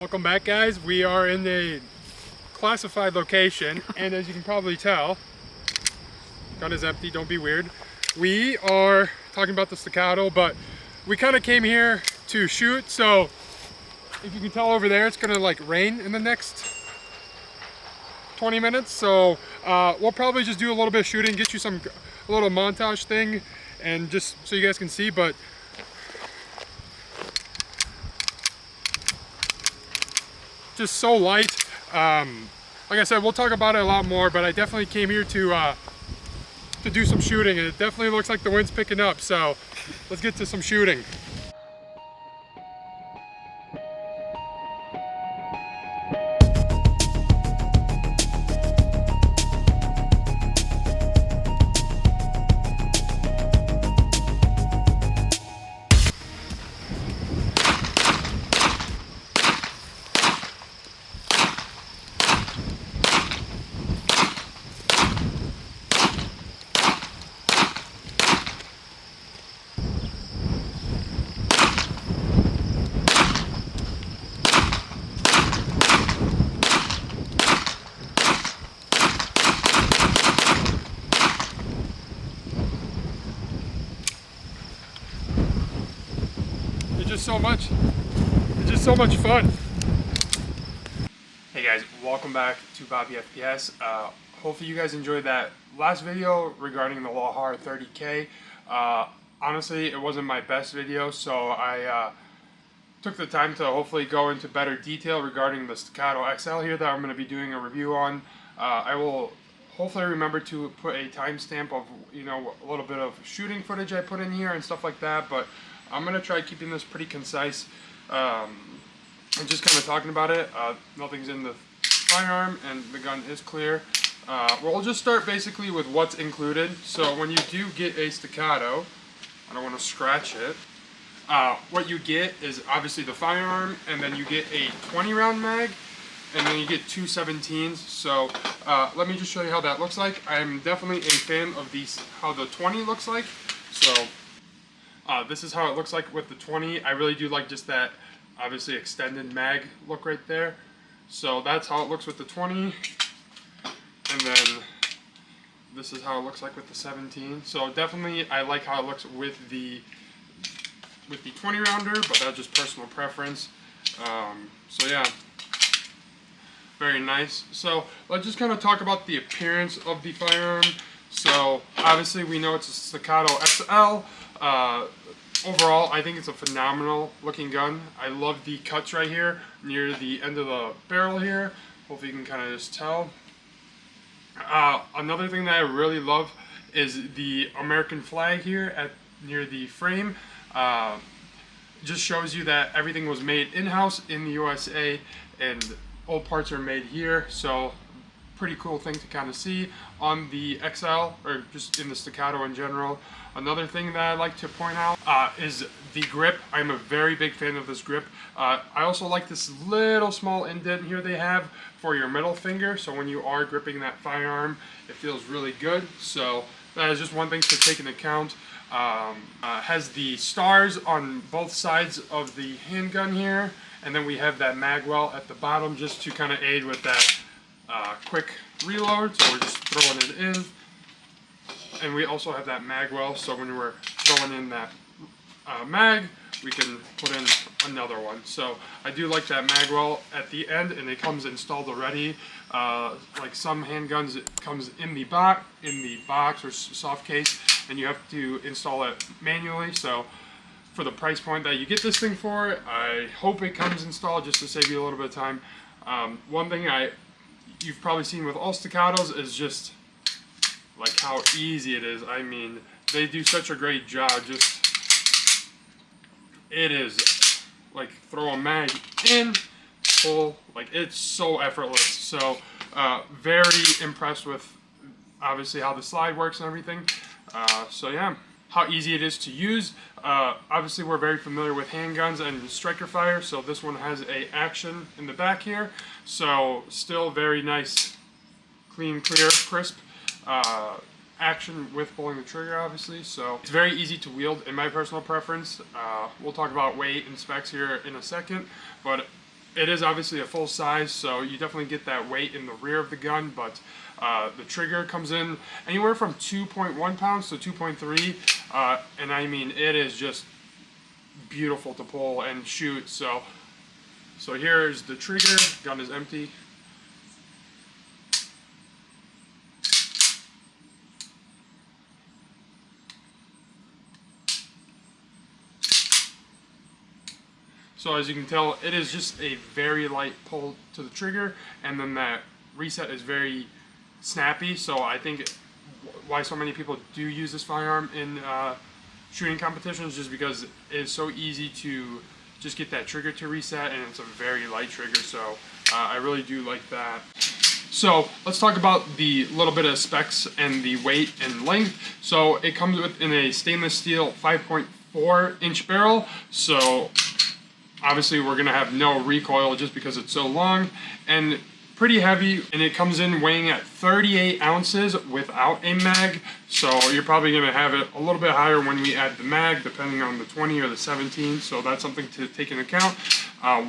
Welcome back, guys. We are in the classified location, and as you can probably tell, gun is empty, don't be weird. We are talking about the Staccato, but we kind of came here to shoot, so if you can tell over there, it's gonna like rain in the next 20 minutes, so we'll probably just do a little bit of shooting, get you a little montage thing, and just so you guys can see, but just so light. Like I said, we'll talk about it a lot more, but I definitely came here to do some shooting, and it definitely looks like the wind's picking up, so let's get to some shooting. It's just so much fun. Hey guys, welcome back to Bobby FPS. Hopefully you guys enjoyed that last video regarding the Lahar 30K. Honestly, it wasn't my best video, so I took the time to hopefully go into better detail regarding the Staccato XL here that I'm going to be doing a review on. I will hopefully remember to put a timestamp of, you know, a little bit of shooting footage I put in here and stuff like that, but I'm going to try keeping this pretty concise and just kind of talking about it. Nothing's in the firearm and the gun is clear. We'll just start basically with what's included. So when you do get a Staccato, I don't want to scratch it, what you get is obviously the firearm, and then you get a 20 round mag, and then you get two 17s. So let me just show you how that looks like. I'm definitely a fan of how the 20 looks like. So this is how it looks like with the 20. I really do like just that obviously extended mag look right there. So that's how it looks with the 20. And then this is how it looks like with the 17. So definitely I like how it looks with the 20 rounder, but that's just personal preference. So yeah, very nice. So let's just kind of talk about the appearance of the firearm. So obviously we know it's a Staccato XL. Overall, I think it's a phenomenal looking gun. I love the cuts right here near the end of the barrel here. Hopefully you can kind of just tell. Another thing that I really love is the American flag here near the frame. Just shows you that everything was made in-house in the USA and all parts are made here. So pretty cool thing to kind of see on the XL, or just in the Staccato in general. Another thing that I like to point out is the grip. I'm a very big fan of this grip. I also like this little small indent here they have for your middle finger, so when you are gripping that firearm, it feels really good. So that is just one thing to take into account. Has the stars on both sides of the handgun here, and then we have that mag well at the bottom just to kind of aid with that quick reload, so we're just throwing it in. And we also have that mag well, so when we're throwing in that mag, we can put in another one. So I do like that mag well at the end, and it comes installed already. Like some handguns, it comes in the box or soft case, and you have to install it manually. So for the price point that you get this thing for, I hope it comes installed just to save you a little bit of time. One thing you've probably seen with all Staccatos is just like how easy it is. I mean, they do such a great job. It is like throw a mag in, pull, like it's so effortless. So very impressed with obviously how the slide works and everything. So yeah, how easy it is to use. Obviously we're very familiar with handguns and striker fire, so this one has a action in the back here. So still very nice, clean, clear, crisp action with pulling the trigger, obviously. So it's very easy to wield in my personal preference. We'll talk about weight and specs here in a second, but It is obviously a full size, so you definitely get that weight in the rear of the gun, but the trigger comes in anywhere from 2.1 pounds to 2.3, and I mean, it is just beautiful to pull and shoot. So here's the trigger, gun is empty. So as you can tell, it is just a very light pull to the trigger, and then that reset is very snappy. So I think why so many people do use this firearm in shooting competitions, just because it is so easy to just get that trigger to reset, and it's a very light trigger. So I really do like that. So let's talk about the little bit of specs and the weight and length. So it comes in a stainless steel 5.4-inch barrel. So obviously we're gonna have no recoil just because it's so long, and pretty heavy, and it comes in weighing at 38 ounces without a mag. So you're probably gonna have it a little bit higher when we add the mag, depending on the 20 or the 17. So that's something to take into account.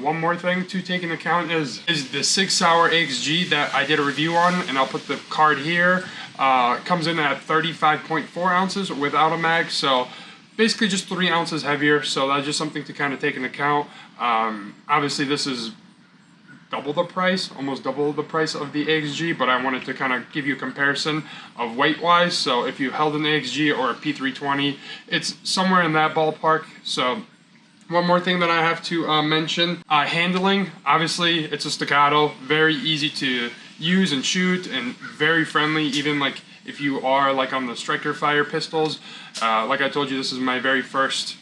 One more thing to take into account is the 6 Sauer XG that I did a review on, and I'll put the card here. Comes in at 35.4 ounces without a mag. So basically just 3 ounces heavier, so that's just something to kind of take into account. Obviously this is double the price, almost double the price of the AXG, but I wanted to kind of give you a comparison of weight-wise. So if you held an AXG or a P320, it's somewhere in that ballpark. So one more thing that I have to mention, handling. Obviously it's a Staccato, very easy to use and shoot, and very friendly, even like if you are like on the striker fire pistols. Like I told you, this is my very first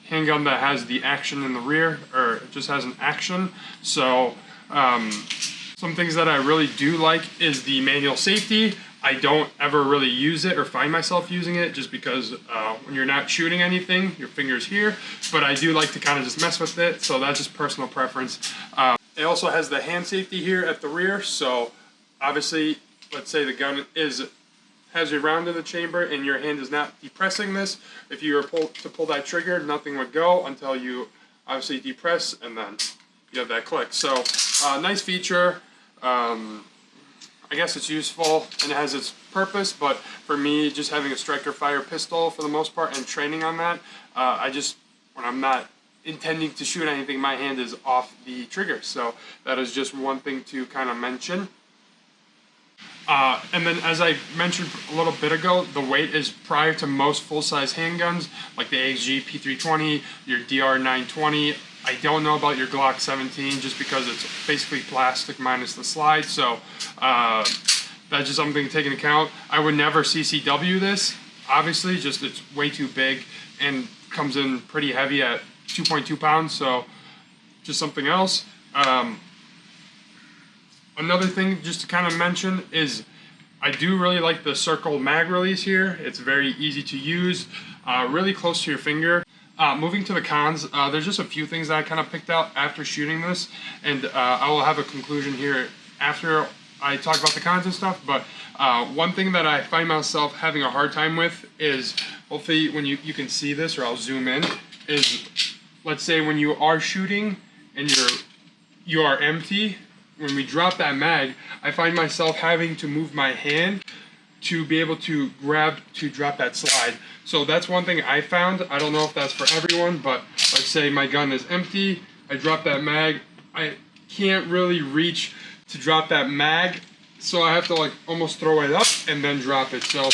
handgun that has the action in the rear, or it just has an action. So some things that I really do like is the manual safety. I don't ever really use it or find myself using it, just because when you're not shooting anything, your finger's here, but I do like to kind of just mess with it, so that's just personal preference. It also has the hand safety here at the rear, so obviously, let's say the gun has a round in the chamber and your hand is not depressing this. If you were to pull that trigger, nothing would go until you obviously depress, and then you have that click. So nice feature. I guess it's useful and it has its purpose, but for me, just having a striker fire pistol for the most part and training on that, when I'm not intending to shoot anything, my hand is off the trigger. So that is just one thing to kind of mention. And then, as I mentioned a little bit ago, the weight is prior to most full-size handguns, like the AXG P320, your DR920. I don't know about your Glock 17, just because it's basically plastic minus the slide. So that's just something to take into account. I would never CCW this, obviously, just it's way too big and comes in pretty heavy at 2.2 pounds. So just something else. Another thing just to kind of mention is I do really like the circle mag release here. It's very easy to use, really close to your finger. Moving to the cons, there's just a few things that I kind of picked out after shooting this, and I will have a conclusion here after I talk about the cons and stuff. But one thing that I find myself having a hard time with is, hopefully when you can see this, or I'll zoom in, is let's say when you are shooting and you are empty, when we drop that mag, I find myself having to move my hand to be able to grab to drop that slide. So that's one thing I found. I don't know if that's for everyone, but let's say my gun is empty, I drop that mag, I can't really reach to drop that mag, so I have to like almost throw it up and then drop it. So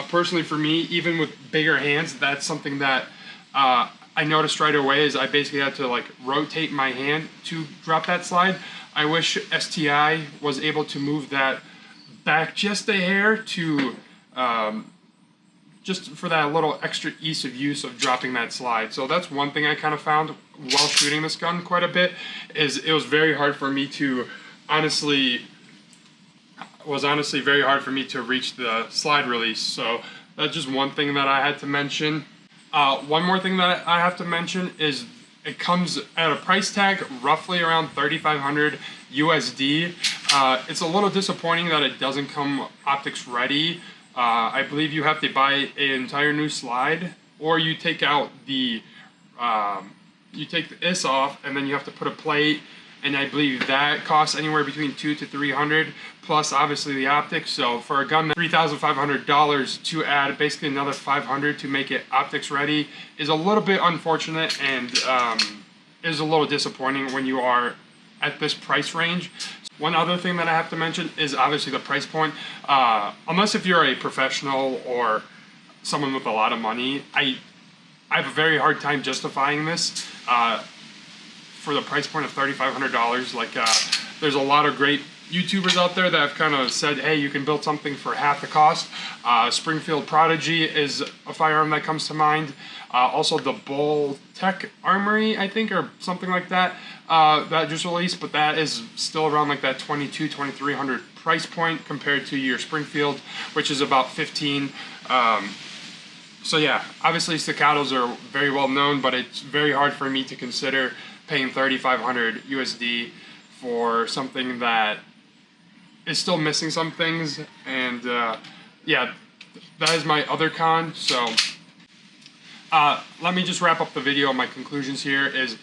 personally for me, even with bigger hands, that's something that I noticed right away, is I basically had to like rotate my hand to drop that slide. I wish STI was able to move that back just a hair to just for that little extra ease of use of dropping that slide. So that's one thing I kind of found while shooting this gun quite a bit, is it was very hard for me to honestly very hard for me to reach the slide release. So that's just one thing that I had to mention. One more thing that I have to mention is it comes at a price tag roughly around $3,500 USD. It's a little disappointing that it doesn't come optics ready. I believe you have to buy an entire new slide, or you take out the you take this off and then you have to put a plate and I believe that costs anywhere between $200 to $300, plus obviously the optics. So for a gun that's $3,500 to add basically another $500 to make it optics ready is a little bit unfortunate, and is a little disappointing when you are at this price range. One other thing that I have to mention is obviously the price point. Unless if you're a professional or someone with a lot of money, I have a very hard time justifying this for the price point of $3,500. Like, there's a lot of great YouTubers out there that have kind of said, hey, you can build something for half the cost. Springfield Prodigy is a firearm that comes to mind. Also the Bull Tech Armory, I think, or something like that, that just released, but that is still around like that $2,200-$2,300 price point compared to your Springfield, which is about $15. So yeah, obviously Staccatos are very well known, but it's very hard for me to consider paying $3,500 USD for something that is still missing some things. And yeah, that is my other con. So let me just wrap up the video. My conclusions here is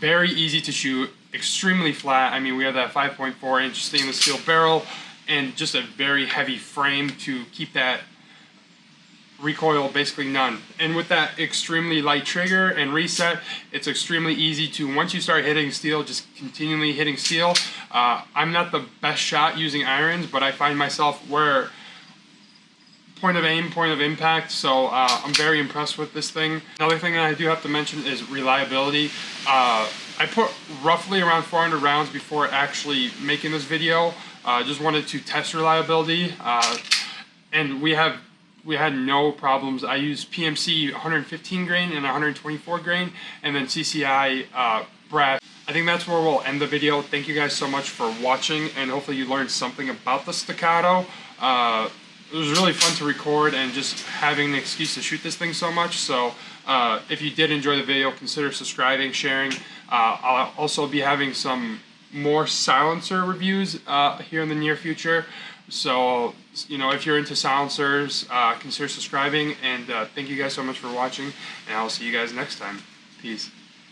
very easy to shoot, extremely flat. I mean, we have that 5.4 inch stainless steel barrel and just a very heavy frame to keep that recoil basically none. And with that extremely light trigger and reset, it's extremely easy to, once you start hitting steel, just continually hitting steel. I'm not the best shot using irons, but I find myself where point of aim, point of impact, so I'm very impressed with this thing. Another thing that I do have to mention is reliability. I put roughly around 400 rounds before actually making this video. Just wanted to test reliability, and we had no problems. I used PMC 115 grain and 124 grain, and then CCI brass. I think that's where we'll end the video. Thank you guys so much for watching, and hopefully you learned something about the Staccato. It was really fun to record and just having an excuse to shoot this thing so much. So if you did enjoy the video, consider subscribing, sharing. I'll also be having some more silencer reviews here in the near future. So, you know, if you're into silencers, consider subscribing. And thank you guys so much for watching, and I'll see you guys next time. Peace.